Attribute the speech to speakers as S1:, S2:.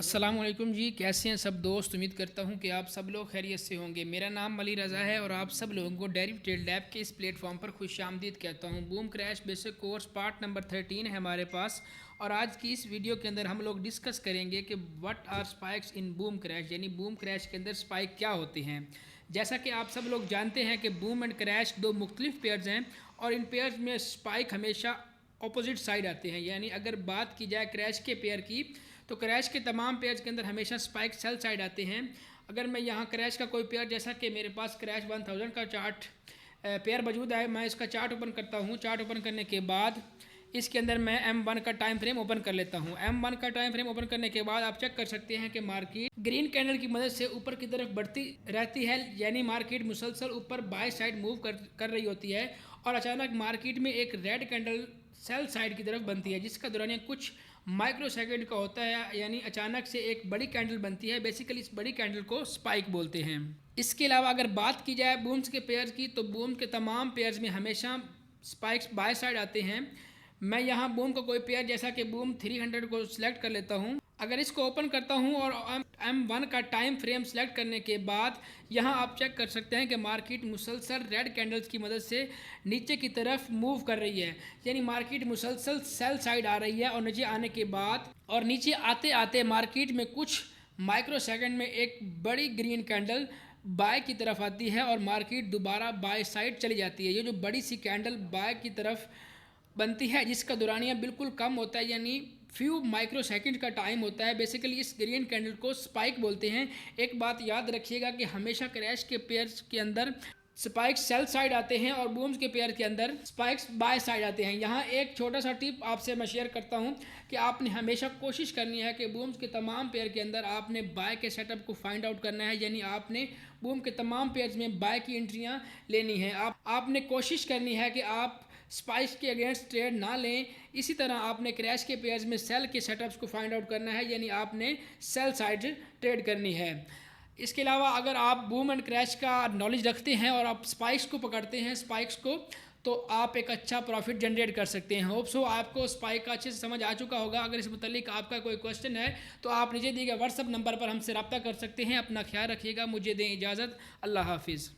S1: अस्सलामुअलैकुम जी, कैसे हैं सब दोस्त। उम्मीद करता हूं कि आप सब लोग खैरियत से होंगे। मेरा नाम अली रज़ा है और आप सब लोगों को डेरिव ट्रेड लैब के इस प्लेटफॉर्म पर खुशामदीद कहता हूं। Boom crash basic course part number 13 है हमारे पास और आज की इस वीडियो के अंदर हम लोग डिस्कस करेंगे कि what are spikes in boom crash, यानी बूम क्रैश के अंदर स्पाइक क्या होते हैं। जैसा कि आप सब लोग जानते हैं कि बूम एंड क्रैश दो मुख्तलिफ पेयर्स हैं और इन पेयर्स में स्पाइक हमेशा अपोजिट साइड आते हैं। यानी अगर बात की जाए क्रैश के पेयर की तो क्रैश के तमाम पेयर्स के अंदर हमेशा स्पाइक सेल साइड आते हैं। अगर मैं यहाँ क्रैश का कोई पेयर, जैसा कि मेरे पास क्रैश 1000 का चार्ट पेयर मौजूद है, मैं इसका चार्ट ओपन करता हूँ। चार्ट ओपन करने के बाद इसके अंदर मैं M1 का टाइम फ्रेम ओपन कर लेता हूँ। M1 का टाइम फ्रेम ओपन करने के बाद आप चेक कर सकते हैं कि मार्केट ग्रीन कैंडल की मदद से ऊपर की तरफ बढ़ती रहती है, यानी मार्केट मुसलसल ऊपर बाय साइड मूव कर रही होती है और अचानक मार्केट में एक रेड कैंडल सेल साइड की तरफ बनती है, जिसका दौरानिया कुछ माइक्रो सेकेंड का होता है, यानी अचानक से एक बड़ी कैंडल बनती है। बेसिकली इस बड़ी कैंडल को स्पाइक बोलते हैं। इसके अलावा अगर बात की जाए बूम्स के पेयर्स की तो बूम के तमाम पेयर्स में हमेशा स्पाइक्स बाय साइड आते हैं। मैं यहाँ बूम का कोई पेयर जैसा कि बूम 300 को सिलेक्ट कर लेता हूँ। अगर इसको ओपन करता हूँ और M1 का टाइम फ्रेम सेलेक्ट करने के बाद यहाँ आप चेक कर सकते हैं कि मार्केट मुसलसल रेड कैंडल्स की मदद से नीचे की तरफ मूव कर रही है, यानी मार्केट मुसलसल सेल साइड आ रही है और नीचे आने के बाद और नीचे आते आते मार्केट में कुछ माइक्रो सेकंड में एक बड़ी ग्रीन कैंडल बाय की तरफ आती है और मार्केट दोबारा बाय साइड चली जाती है। ये जो बड़ी सी कैंडल बाय की तरफ बनती है जिसका दौरानिया बिल्कुल कम होता है, यानी फ्यू माइक्रो सेकंड का टाइम होता है। बेसिकली इस ग्रीन कैंडल को स्पाइक बोलते हैं। एक बात याद रखिएगा कि हमेशा क्रैश के पेयर्स के अंदर स्पाइक्स सेल साइड आते हैं और बूम्स के पेयर के अंदर स्पाइक्स बाय साइड आते हैं। यहाँ एक छोटा सा टिप आपसे मैं शेयर करता हूँ कि आपने हमेशा कोशिश करनी है कि बूम्स के तमाम पेयर के अंदर आपने बाय के सेटअप को फाइंड आउट करना है, यानी आपने बूम के तमाम पेयर्स में बाय की एंट्रियाँ लेनी है। आपने कोशिश करनी है कि आप स्पाइक्स के अगेंस्ट ट्रेड ना लें। इसी तरह आपने क्रैश के पेयर्स में सेल के सेटअप्स को फाइंड आउट करना है, यानी आपने सेल साइड ट्रेड करनी है। इसके अलावा अगर आप बूम एंड क्रैश का नॉलेज रखते हैं और आप स्पाइक्स को पकड़ते हैं स्पाइक्स को, तो आप एक अच्छा प्रॉफिट जनरेट कर सकते हैं। होप सो आपको स्पाइक का अच्छे से समझ आ चुका होगा। अगर इस मुतालिक आपका कोई क्वेश्चन है तो आप नीचे दिए गए व्हाट्सएप नंबर पर हमसे रब्ता कर सकते हैं। अपना ख्याल रखिएगा। मुझे दें इजाज़त। अल्लाह हाफिज़।